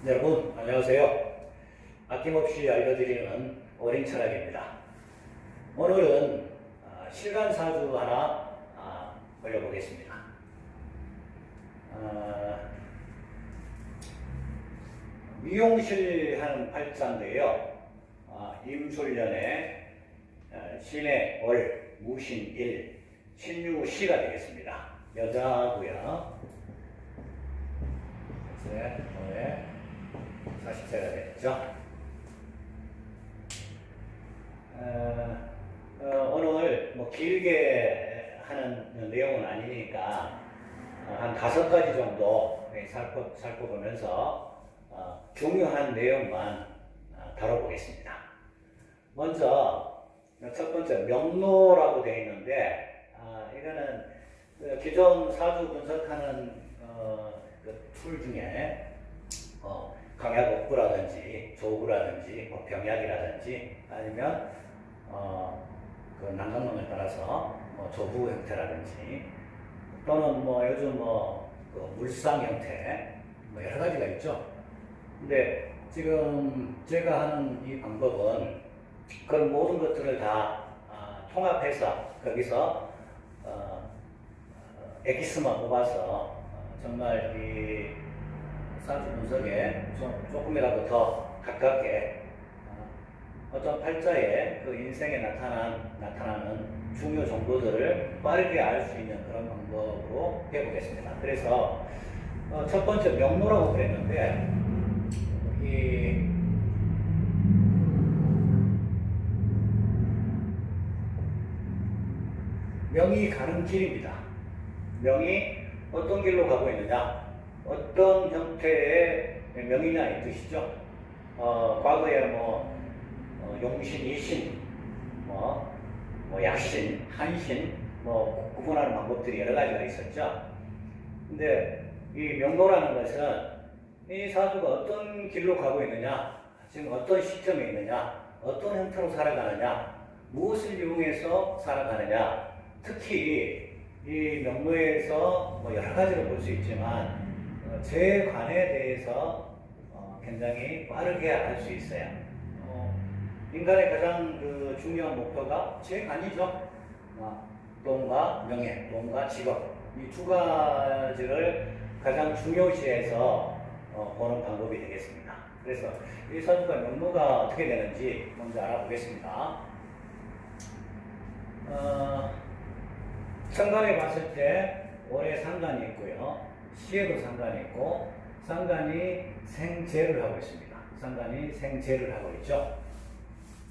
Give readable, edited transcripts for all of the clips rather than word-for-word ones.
여러분 안녕하세요. 아낌없이 알려드리는 어린 철학입니다. 오늘은 실간사주 하나 올려보겠습니다. 미용실 하는 팔자인데요. 임술년에 신의 월, 무신일, 신유시가 되겠습니다. 여자고요. 이제 오늘 40세가 됐죠. 오늘 뭐 길게 하는 내용은 아니니까 한 5가지 정도 살펴보면서 중요한 내용만 다뤄보겠습니다. 먼저 첫 번째 명로라고 되어 있는데 이거는 기존 사주 분석하는 툴 중에 강약옥구라든지 조구라든지 병약이라든지 아니면 그 난강론에 따라서 조부 형태라든지 또는 요즘 그 물상 형태 여러 가지가 있죠. 근데 지금 제가 하는 이 방법은 그 모든 것들을 다 통합해서 거기서 엑기스만 뽑아서 정말 이 사주 분석에 조금이라도 더 가깝게 어떤 팔자의 그 인생에 나타나는 중요 정보들을 빠르게 알 수 있는 그런 방법으로 해보겠습니다. 그래서 첫 번째 명로라고 그랬는데 이 명이 가는 길입니다. 명이 어떤 길로 가고 있느냐, 어떤 형태의 명이냐 이 뜻이죠. 과거에 용신, 이신, 약신, 한신, 구분하는 방법들이 여러 가지가 있었죠. 근데 이 명로라는 것은 이 사주가 어떤 길로 가고 있느냐, 지금 어떤 시점에 있느냐, 어떤 형태로 살아가느냐, 무엇을 이용해서 살아가느냐, 특히 이 명로에서 여러 가지를 볼 수 있지만 제 관에 대해서 굉장히 빠르게 알 수 있어요. 인간의 가장 중요한 목표가 제 관이죠. 돈과 명예, 돈과 직업 이 두 가지를 가장 중요시해서 보는 방법이 되겠습니다. 그래서 이 사주가 명로가 어떻게 되는지 먼저 알아보겠습니다. 천간에 봤을 때 월에 상간이 있고요. 시에도 상간이 있고 상간이 생재를 하고 있습니다. 상간이 생재를 하고 있죠.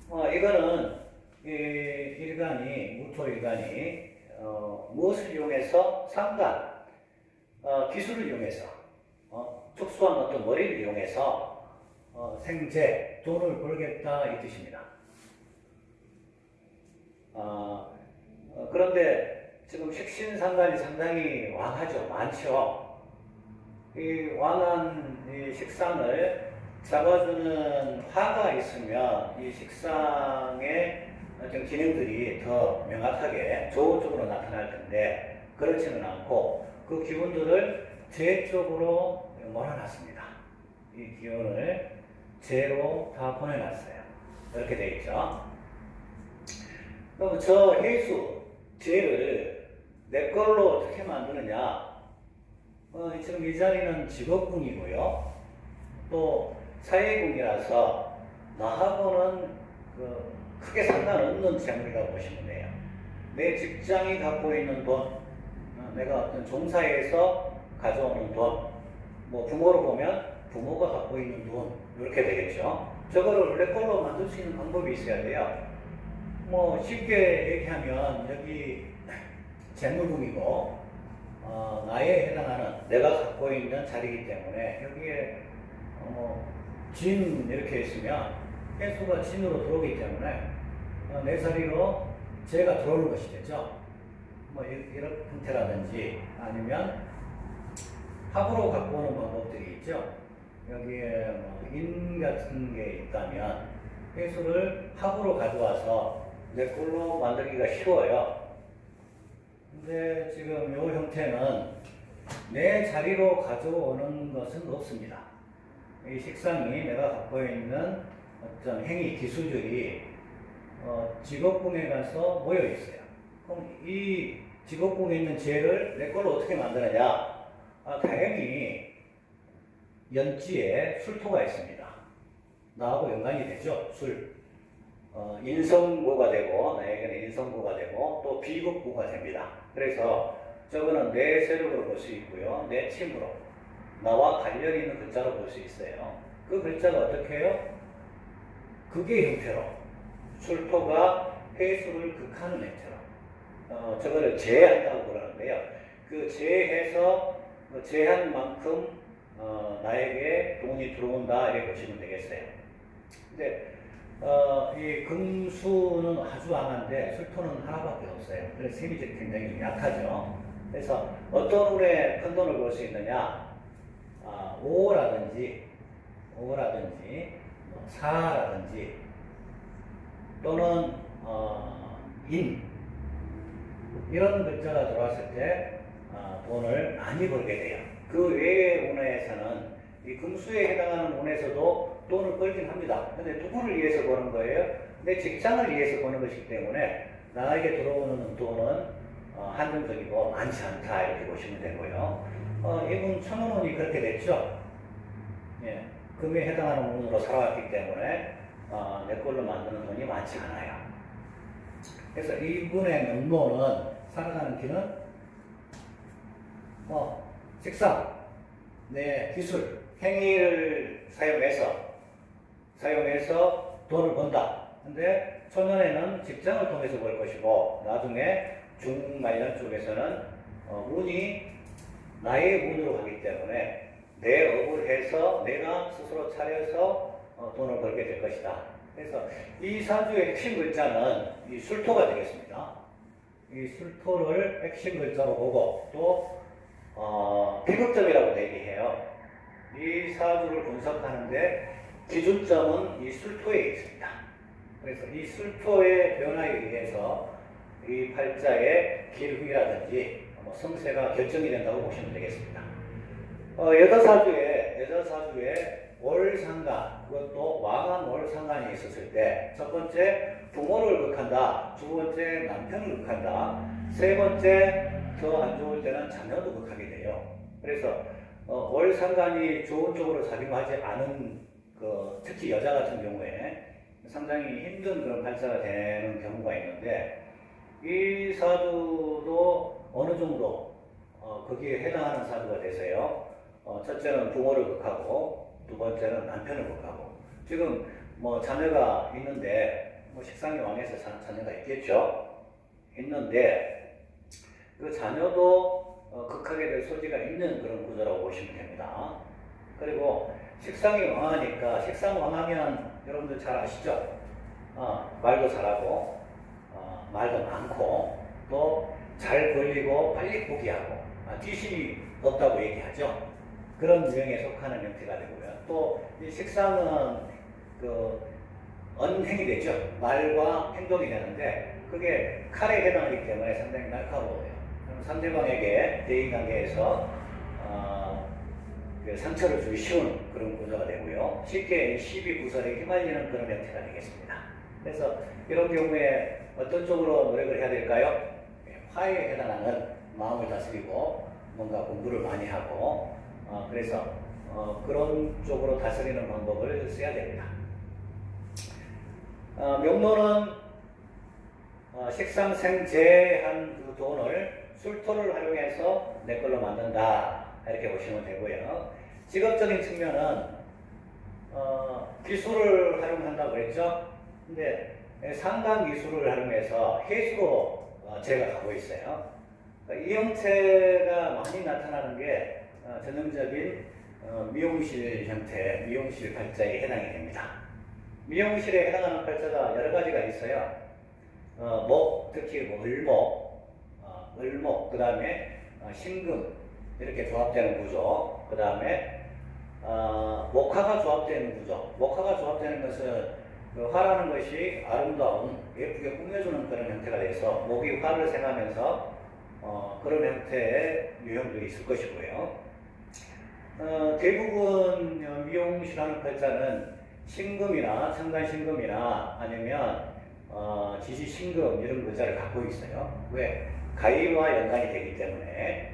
이거는 일간이 무토일간이 무엇을 이용해서 상간 기술을 이용해서 특수한 어떤 머리를 이용해서 생재 돈을 벌겠다 이 뜻입니다. 그런데 지금 식신상간이 상당히 왕하죠. 많죠. 이 왕한 이 식상을 잡아주는 화가 있으면 이 식상의 어떤 기능들이 더 명확하게 좋은 쪽으로 나타날 텐데 그렇지는 않고 그 기운들을 재 쪽으로 몰아놨습니다. 이 기운을 재로 다 보내놨어요. 이렇게 되어 있죠. 그럼 저 해수, 재를 내 걸로 어떻게 만드느냐? 지금 이 자리는 직업궁이고요. 또 사회궁이라서 나하고는 크게 상관없는 재물이라고 보시면 돼요. 내 직장이 갖고 있는 돈, 내가 어떤 종사에서 가져오는 돈, 부모로 보면 부모가 갖고 있는 돈, 이렇게 되겠죠. 저거를 내 걸로 만들 수 있는 방법이 있어야 돼요. 쉽게 얘기하면 여기 재물궁이고 나에 해당하는 내가 갖고 있는 자리이기 때문에 여기에 진 이렇게 있으면 해수가 진으로 들어오기 때문에 내 자리로 재가 들어오는 것이 되죠. 이런 형태라든지 아니면 합으로 갖고 오는 방법들이 있죠. 여기에 인 같은 게 있다면 해수를 합으로 가져와서 내 걸로 만들기가 쉬워요. 근데 지금 이 형태는 내 자리로 가져오는 것은 없습니다. 이 색상이 내가 갖고 있는 어떤 행위 기술들이 직업궁에 가서 모여 있어요. 그럼 이 직업궁에 있는 재를 내 걸로 어떻게 만드느냐? 다행히 연지에 술토가 있습니다. 나하고 연관이 되죠. 술. 인성구가 되고, 나에게는 인성구가 되고, 또 비급구가 됩니다. 그래서 저거는 내 세력으로 볼 수 있고요. 내 침으로. 나와 관련 있는 글자로 볼 수 있어요. 그 글자가 어떻게 해요? 극의 형태로. 술토가 해수를 극하는 형태로. 저거를 제한다고 그러는데요. 그 제해서 제한 만큼 나에게 돈이 들어온다 이렇게 보시면 되겠어요. 근데 이 금수는 아주 강한데 술토는 하나밖에 없어요. 그래서 힘이 굉장히 좀 약하죠. 그래서 어떤 운에 큰 돈을 벌 수 있느냐? 오라든지 사라든지 또는 인 이런 글자가 들어왔을 때 돈을 많이 벌게 돼요. 그 외의 운에서는 이 금수에 해당하는 운에서도 돈을 벌긴 합니다. 근데 누구를 위해서 버는 거예요? 내 직장을 위해서 버는 것이기 때문에 나에게 들어오는 돈은 한정적이고 많지 않다 이렇게 보시면 되고요. 이분 천운운이 그렇게 됐죠. 예, 금에 해당하는 운으로 살아왔기 때문에 내 걸로 만드는 돈이 많지 않아요. 그래서 이분의 명로는 살아가는 길은 식상, 내 기술, 행위를 사용해서 돈을 번다. 근데 초년에는 직장을 통해서 벌 것이고 나중에 중말년 쪽에서는 운이 나의 운으로 가기 때문에 내 업을 해서 내가 스스로 차려서 돈을 벌게 될 것이다. 그래서 이 사주의 핵심 글자는 이 술토가 되겠습니다. 이 술토를 핵심 글자로 보고 또 비극점이라고 얘기해요. 이 사주를 분석하는데 기준점은 이 술토에 있습니다. 그래서 이 술토의 변화에 의해서 이 팔자의 길흉이라든지 성세가 결정이 된다고 보시면 되겠습니다. 여자 사주에 월상간, 그것도 왕한 월상간이 있었을 때, 첫 번째 부모를 극한다, 두 번째 남편을 극한다, 세 번째 더 안 좋을 때는 자녀도 극하게 돼요. 그래서 월상간이 좋은 쪽으로 작용하지 않은 특히 여자 같은 경우에 상당히 힘든 그런 팔자가 되는 경우가 있는데 이 사주도 어느 정도 거기에 해당하는 사주가 되세요. 첫째는 부모를 극하고 두 번째는 남편을 극하고 지금 자녀가 있는데 식상이 왕에서 자녀가 있겠죠. 있는데 그 자녀도 극하게 될 소지가 있는 그런 구조라고 보시면 됩니다. 그리고 식상이 왕하니까 식상 왕하면 여러분들 잘 아시죠? 말도 잘하고 말도 많고 또 잘 걸리고 빨리 포기하고 뒤심이 없다고 얘기하죠. 그런 유형에 속하는 형태가 되고요. 또 이 식상은 언행이 되죠. 말과 행동이 되는데 그게 칼에 해당하기 때문에 상당히 날카로워요. 상대방에게 대인관계에서 상처를 주기 쉬운 그런 구조가 되고요. 쉽게 시비 구설에 휘말리는 그런 형태가 되겠습니다. 그래서 이런 경우에 어떤 쪽으로 노력을 해야 될까요? 화해에 해당하는 마음을 다스리고 뭔가 공부를 많이 하고 그래서 그런 쪽으로 다스리는 방법을 써야 됩니다. 명로는 식상생재한 그 돈을 술토를 활용해서 내 걸로 만든다 이렇게 보시면 되고요. 직업적인 측면은 기술을 활용한다고 그랬죠. 근데 상관 기술을 활용해서 해수로 제가 가고 있어요. 이 형태가 많이 나타나는 게 전형적인 미용실 형태, 미용실 팔자에 해당이 됩니다. 미용실에 해당하는 팔자가 여러 가지가 있어요. 목, 특히 을목, 그 다음에 신금 이렇게 조합되는 구조, 그 다음에 목화가 조합되는 구조. 목화가 조합되는 것은 화라는 것이 아름다운, 예쁘게 꾸며주는 그런 형태가 돼서 목이 화를 생하면서 그런 형태의 유형들이 있을 것이고요. 대부분 미용실하는 팔자는 신금이나 청간신금이나 아니면 지지신금 이런 글자를 갖고 있어요. 왜? 가위와 연관이 되기 때문에.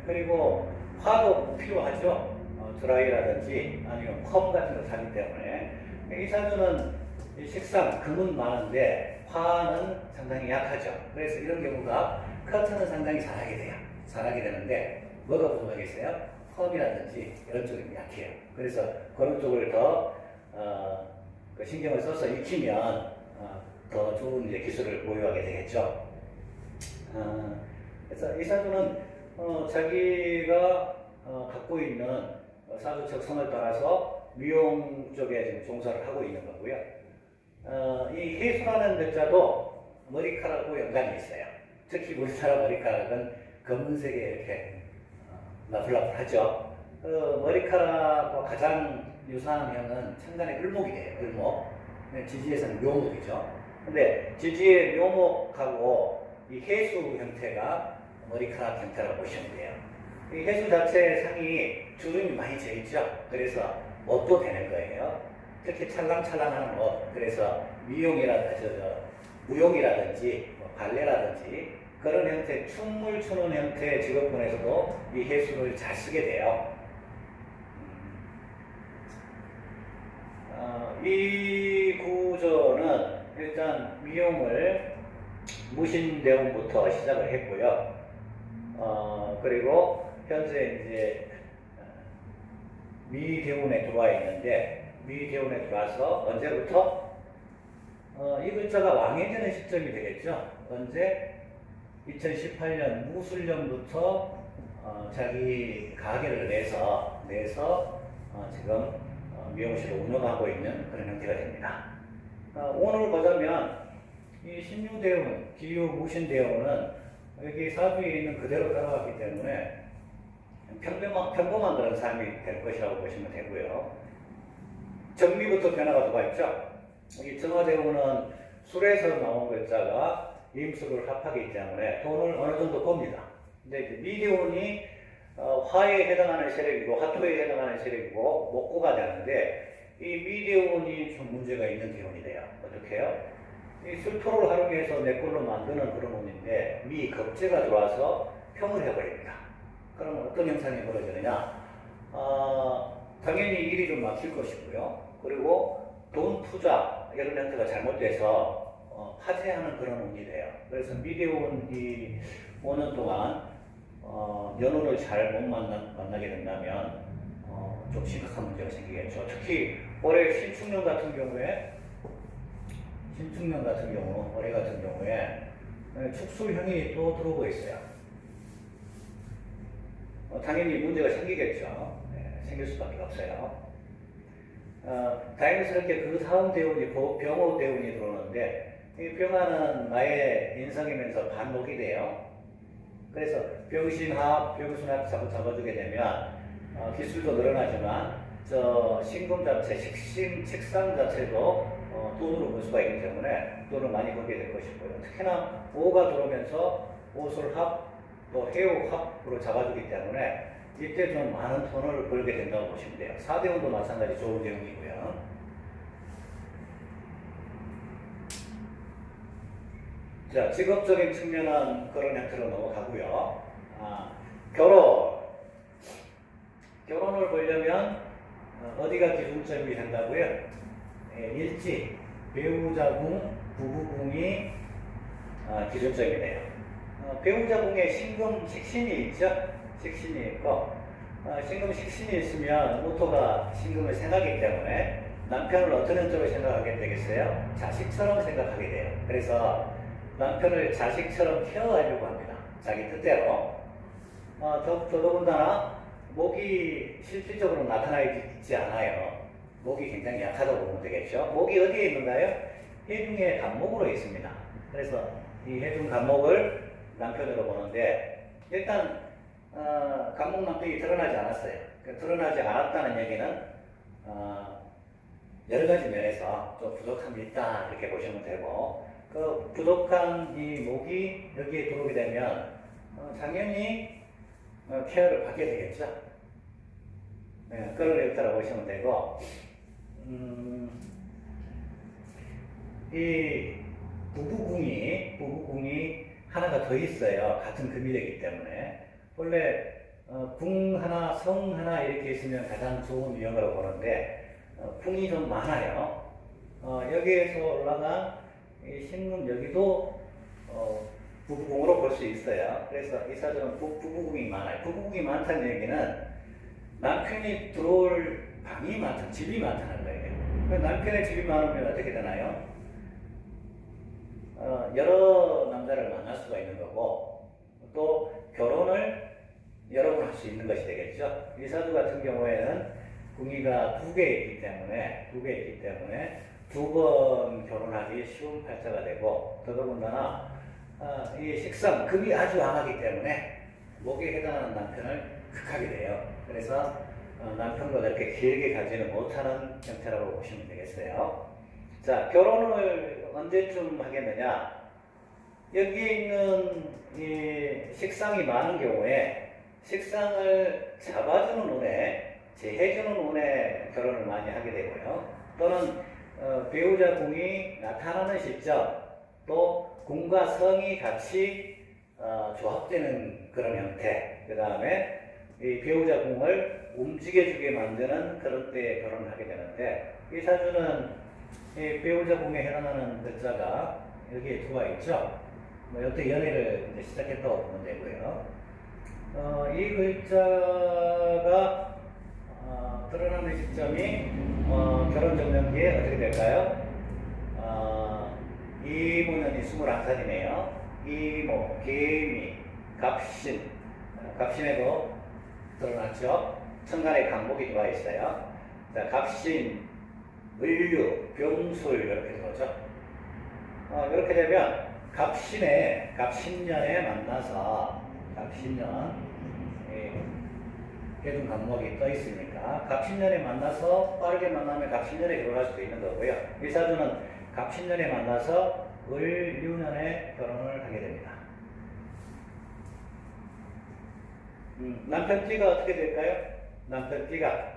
그리고 화도 필요하죠. 드라이라든지 아니면 펌 같은 거 사기 때문에. 이 사주는 식상, 금은 많은데 화는 상당히 약하죠. 그래서 이런 경우가 커트는 상당히 잘하게 돼요. 잘하게 되는데 뭐가 부족하겠어요? 펌이라든지 이런 쪽이 약해요. 그래서 그런 쪽을 더 그 신경을 써서 익히면 더 좋은 이제 기술을 보유하게 되겠죠. 그래서 이 사주는 자기가 갖고 있는 사주적 성을 따라서 미용 쪽에 지금 종사를 하고 있는 거고요. 이 해수라는 글자도 머리카락과 연관이 있어요. 특히 우리나라 머리카락은 검은색에 이렇게 나풀나풀하죠. 머리카락과 가장 유사한 형은 천간의 을목이에요. 을목. 지지에서는 묘목이죠. 근데 지지의 묘목하고 이 해수 형태가 머리카락 형태라고 보시면 돼요. 이 해수 자체의 상이 주름이 많이 져 있죠. 그래서 옷도 되는 거예요. 특히 찰랑찰랑하는 옷. 그래서 무용이라든지 발레라든지 그런 형태, 춤을 추는 형태의 직업군에서도 이 해수를 잘 쓰게 돼요. 이 구조는 일단 미용을 무신대운부터 시작을 했고요. 그리고 현재 이제 미대운에 들어와 있는데, 미대운에 들어와서 언제부터? 이 글자가 왕해지는 시점이 되겠죠. 언제? 2018년 무술년부터 자기 가게를 내서 지금 미용실을 운영하고 있는 그런 형태가 됩니다. 오늘 보자면 이 신유대운, 기유무신대운은 여기 사주에 있는 그대로 따라갔기 때문에 평범한 그런 삶이 될 것이라고 보시면 되고요. 정미부터 변화가 들어가 있죠. 이 정화대운은 술에서 나온 글자가 임수를 합하기 때문에 돈을 어느 정도 법니다. 근데 이제 미대운이 화에 해당하는 세력이고 화토에 해당하는 세력이고 목고가 되는데 이 미대운이 좀 문제가 있는 대운이 돼요. 어떻게 해요? 이 술토를 활용해서 내 걸로 만드는 그런 운인데 미겁제가 들어와서 평을 해버립니다. 그러면 어떤 현상이 벌어지느냐? 당연히 일이 좀 막힐 것이고요. 그리고 돈 투자 이런 형태가 잘못돼서 파재하는 그런 운이 돼요. 그래서 미대운이 5년 동안 연운을 잘 못 만나게 된다면 좀 심각한 문제가 생기겠죠. 특히 올해 신축년 같은 경우에 올해 같은 경우에 축술형이 또 들어오고 있어요. 당연히 문제가 생기겠죠. 생길 수밖에 없어요. 다행스럽게 그 다음 대운이 병호 대운이 들어오는데 이 병화는 나의 인성이면서 반목이 돼요. 그래서 병신합, 병순합 잡아주게 되면 기술도 늘어나지만 저 신금 자체, 식상 자체도 돈으로 벌 수가 있기 때문에 돈을 많이 벌게 될 것이고요. 특히나 오가 들어오면서 오술합, 또 해오합으로 잡아주기 때문에 이때 좀 많은 돈을 벌게 된다고 보시면 돼요. 4대운도 마찬가지 좋은 대운이고요. 자, 직업적인 측면은 그런 형태로 넘어가고요. 결혼을 보려면 어디가 기준점이 된다고요? 일지, 배우자궁, 부부궁이 기준점이 돼요. 배우자궁에 신금 식신이 있죠? 식신이 있고 신금 식신이 있으면 모토가 신금을 생각하기 때문에 남편을 어떤 형태로 생각하게 되겠어요? 자식처럼 생각하게 돼요. 그래서 남편을 자식처럼 케어하려고 합니다. 자기 뜻대로. 더더군다나 목이 실질적으로 나타나지 않아요. 목이 굉장히 약하다고 보면 되겠죠. 목이 어디에 있는가요? 해중의 간목으로 있습니다. 그래서 이 해중 간목을 남편으로 보는데 일단 간목 남편이 드러나지 않았어요. 드러나지 않았다는 얘기는 여러 가지 면에서 좀 부족함이 있다 이렇게 보시면 되고 그 부족한 이 목이 여기에 들어오게 되면 당연히 케어를 받게 되겠죠. 네, 끌어내렸다고 보시면 되고, 이 부부궁이 하나가 더 있어요. 같은 금이 되기 때문에. 원래 궁 하나, 성 하나 이렇게 있으면 가장 좋은 유형으로 보는데 궁이 좀 많아요. 여기에서 올라간 이 신금 여기도 부부궁으로 볼 수 있어요. 그래서 이 사주는 부부궁이 많아요. 부부궁이 많다는 얘기는 남편이 들어올 방이 많다, 집이 많다는 거예요. 남편의 집이 많으면 어떻게 되나요? 여러 남자를 만날 수가 있는 거고, 또 결혼을 여러 번 할 수 있는 것이 되겠죠. 이 사주 같은 경우에는 궁이가 두 개 있기 때문에 두 번 결혼하기 쉬운 팔자가 되고, 더더군다나 이 식상, 금이 아주 강하기 때문에 목에 해당하는 남편을 극하게 돼요. 그래서 남편과 그렇게 길게 가지는 못하는 형태라고 보시면 되겠어요. 자, 결혼을 언제쯤 하겠느냐? 여기에 있는 이 식상이 많은 경우에 식상을 잡아주는 운에, 제해주는 운에 결혼을 많이 하게 되고요. 또는 배우자 궁이 나타나는 시점, 또 궁과 성이 같이 조합되는 그런 형태, 그 다음에 이 배우자 궁을 움직여주게 만드는 그런 때에 결혼을 하게 되는데, 이 사주는 이 배우자 궁에 해당하는 글자가 여기에 들어와 있죠. 여태 연애를 이제 시작했다고 보면 되고요. 이 글자가 드러나는 시점이 결혼 정년기에 어떻게 될까요? 이모년이 21살이네요. 이모, 개미, 갑신, 갑신에도 드러났죠. 천간에 강목이 들어와 있어요. 자, 갑신, 을류, 병술 이렇게 들어오죠. 이렇게 되면 갑신년에 만나서 갑신년 해둔 강목이 떠 있으니까 갑신년에 만나서 빠르게 만나면 갑신년에 결혼할 수도 있는 거고요. 이 사주는 갑신년에 만나서 을류년에 결혼을 하게 됩니다. 남편 띠가 어떻게 될까요? 남편 띠가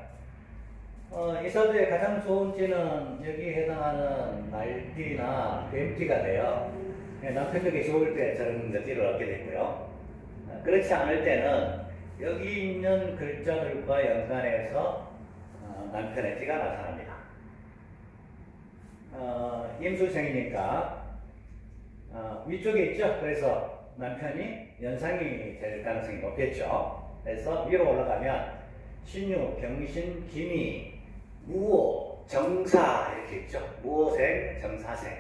이 사주의 가장 좋은 띠는 여기 해당하는 날띠나 뱀띠가 돼요. 남편에게 좋을 때 저런 띠를 얻게 되고요. 그렇지 않을 때는 여기 있는 글자들과 연관해서 남편의 띠가 나타납니다. 임술생이니까 위쪽에 있죠. 그래서 남편이 연상이 될 가능성이 높겠죠. 그래서 위로 올라가면 신유, 병신, 기미, 무호, 정사 이렇게 있죠. 무호생, 정사생.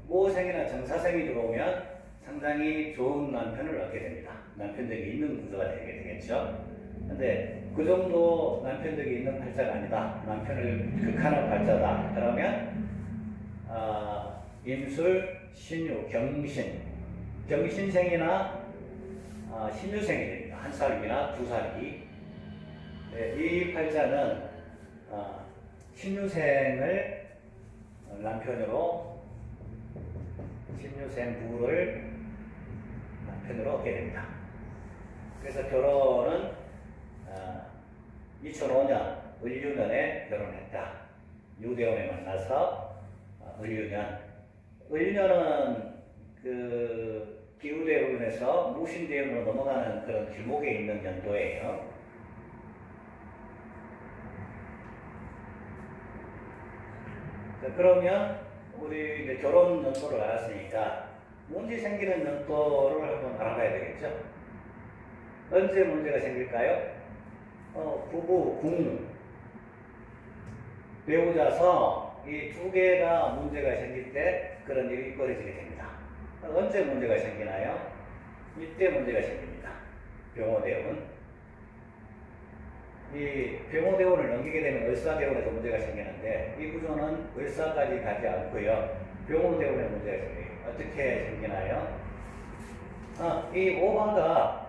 무호생이나 정사생이 들어오면 상당히 좋은 남편을 얻게 됩니다. 남편들이 있는 구조가 되게 되겠죠. 근데 그 정도 남편들이 있는 팔자가 아니다. 남편을 극하는 팔자다. 그러면 임술, 신유, 경신, 경신생이나 신유생이 됩니다. 한 살이나 두 살이. 네, 이 팔자는 신유생을 남편으로, 신유생 부를 남편으로 얻게 됩니다. 그래서 결혼은 2005년 을유년에 결혼했다. 유대원에 만나서 을유년. 을유년은 그 기후대운에서 무신대운으로 넘어가는 그런 길목에 있는 연도예요. 자, 그러면 우리 이제 결혼 연도를 알았으니까 문제 생기는 연도를 한번 알아봐야 되겠죠. 언제 문제가 생길까요? 부부, 궁, 배우자, 성 이 두 개가 문제가 생길 때 그런 일이 벌어지게 됩니다. 언제 문제가 생기나요? 이때 문제가 생깁니다. 병호대운. 이 병호대운을 넘기게 되면 을사대운에서 문제가 생기는데 이 구조는 을사까지 가지 않고요. 병호대운에 문제가 생겨요. 어떻게 생기나요? 이 오화가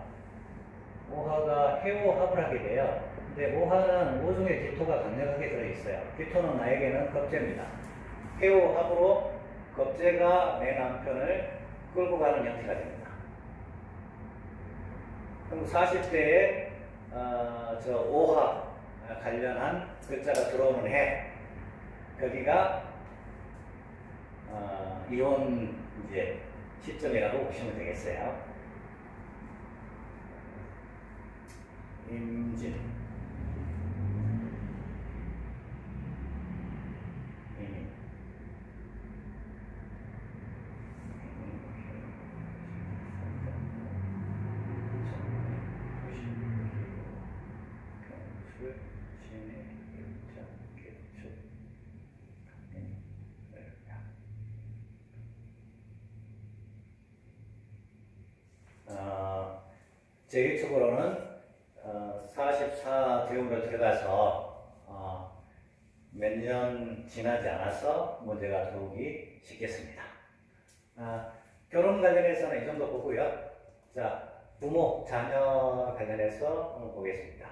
해오합을 하게 돼요. 근데 오화는 오중에 기토가 강력하게 들어있어요. 기토는 나에게는 겁재입니다. 해오합으로 겁재가 내 남편을 끌고 가는 형태가 됩니다. 그럼 40대에 오합, 관련한 글자가 들어오는 해, 거기가 이혼 이제 시점이라고 보시면 되겠어요. 임진, 이민, 경술, 진해, 일자, 개축, 제1축으로는 44대운으로 들어가서 몇 년 지나지 않아서 문제가 들어오기 쉽겠습니다. 결혼 관련해서는 이 정도 보고요. 자, 부모, 자녀 관련해서 한번 보겠습니다.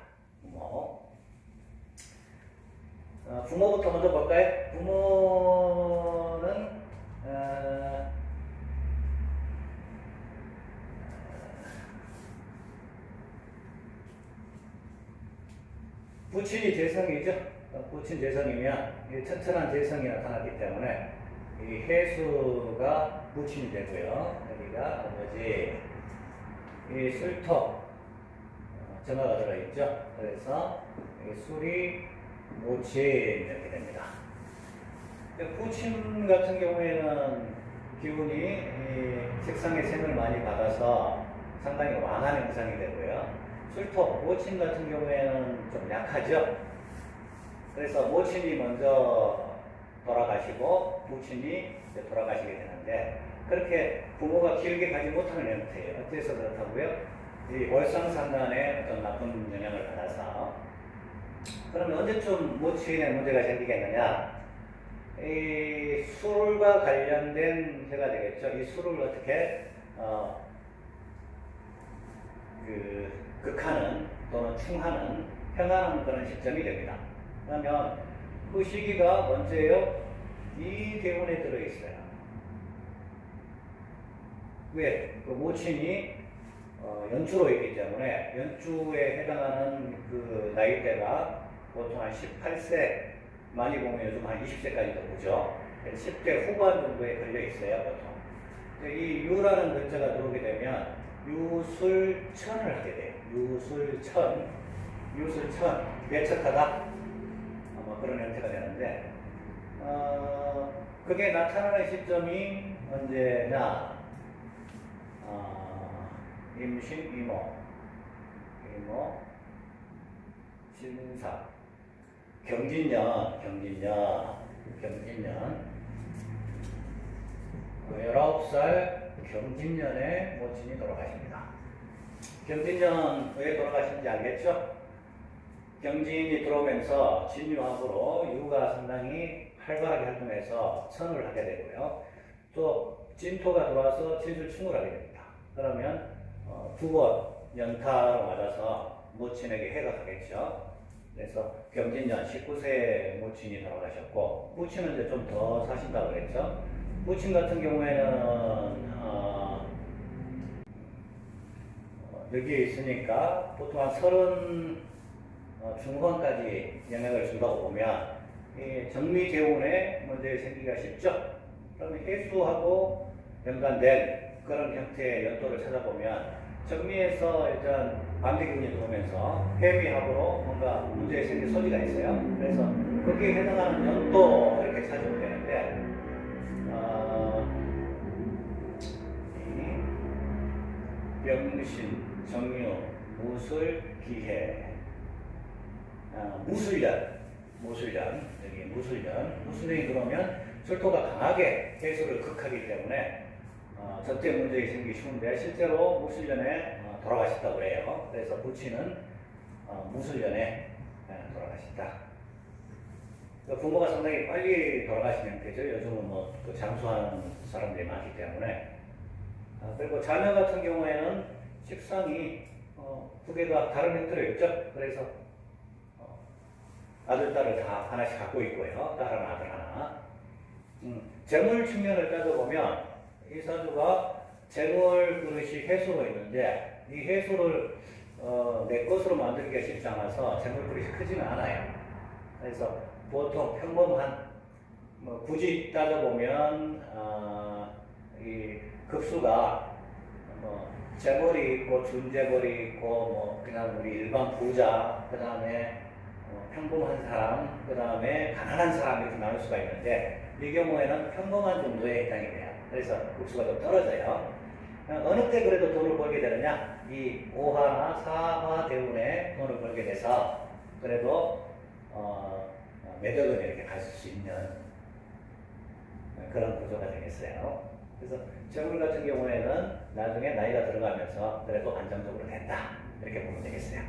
부모부터 먼저 볼까요? 부모는 부친이 재성이죠. 부친 재성이면 천천한 재성이 나타났기 때문에 이 해수가 부친이 되고요. 여기가 아버지, 이 술토 정화가 들어있죠. 그래서 이 술이 모친 이렇게 됩니다. 부친 같은 경우에는 기운이 색상의 생을 많이 받아서 상당히 왕한 형상이 되고요. 술토, 모친 같은 경우에는 좀 약하죠. 그래서 모친이 먼저 돌아가시고 부친이 돌아가시게 되는데, 그렇게 부모가 길게 가지 못하는 형태예요. 어째서 그렇다고요? 이 월상상간에 어떤 나쁜 영향을 받아서. 그러면 언제쯤 모친에 문제가 생기겠느냐? 이 술과 관련된 해가 되겠죠. 이 술을 어떻게 극하는 또는 충하는, 평하는 그런 시점이 됩니다. 그러면 그 시기가 언제예요? 이 대운에 들어있어요. 왜? 그 모친이 연주로 있기 때문에 연주에 해당하는 그 나이대가 보통 한 18세, 많이 보면 요즘 한 20세까지도 보죠. 10대 후반 정도에 걸려 있어요, 보통. 이 유라는 글자가 들어오게 되면 유술천을 하게 돼요. 유술천, 외척하다, 그런 형태가 되는데, 그게 나타나는 시점이 언제냐? 임신, 이모, 신사, 경진년, 19살 경진년에 모친이 돌아가십니다. 경진년 왜 돌아가신지 알겠죠? 경진이 들어오면서 진유합으로 유가 상당히 활발하게 활동해서 천을 하게 되고요. 또 진토가 들어와서 진술충을 하게 됩니다. 그러면 두 번 연타로 맞아서 모친에게 해가 가겠죠. 그래서 경진년 19세 모친이 돌아가셨고, 부친은 이제 좀 더 사신다고 그랬죠. 부친 같은 경우에는 여기에 있으니까 보통 한 30 중후반까지 영향을 준다고 보면 이 정미재운에 문제 생기기가 쉽죠. 그러면 해수하고 연관된 그런 형태의 연도를 찾아보면 정미에서 일단 반대균이 들어오면서 해미합으로 뭔가 문제 생길 소지가 있어요. 그래서 거기에 해당하는 연도 이렇게 찾으면 되는데, 병신, 정유, 무술, 기해, 무술년, 여기 무술년이 들어오면 술토가 강하게 해수를 극하기 때문에 적재 문제가 생기기 쉬운데, 실제로 무술년에 돌아가셨다고 해요. 그래서 부친은 무술년에 돌아가셨다. 부모가 상당히 빨리 돌아가신 형태죠. 요즘은 그 장수하는 사람들이 많기 때문에. 그리고 자녀 같은 경우에는 식상이 두 개가 다른 형태로 있죠. 그래서 아들, 딸을 다 하나씩 갖고 있고요. 딸 하나, 아들 하나. 재물 측면을 따져보면 이 사주가 재물 그릇이 해수로 있는데, 이 해수를 꽃으로 만들기가 쉽지 않아서 재물그릇이 크지는 않아요. 그래서 보통 평범한 굳이 따져보면 이 급수가 재벌이 있고 준재벌이 있고 그냥 우리 일반 부자, 그 다음에 평범한 사람, 그 다음에 가난한 사람 이렇게 나눌 수가 있는데 이 경우에는 평범한 정도에 해당이 돼요. 그래서 급수가 좀 떨어져요. 어느 때 그래도 돈을 벌게 되느냐? 이 5화나 4화 대운에 돈을 벌게 돼서 그래도 매덕은 이렇게 가실 수 있는 그런 구조가 되겠어요. 그래서 재물 같은 경우에는 나중에 나이가 들어가면서 그래도 안정적으로 된다 이렇게 보면 되겠어요.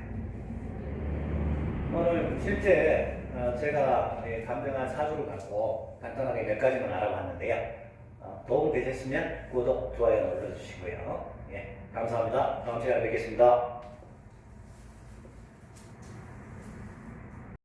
오늘 실제 제가 감정한 사주를 갖고 간단하게 몇 가지만 알아봤는데요. 도움 되셨으면 구독, 좋아요 눌러주시고요. 예, 감사합니다. 다음 시간에 뵙겠습니다.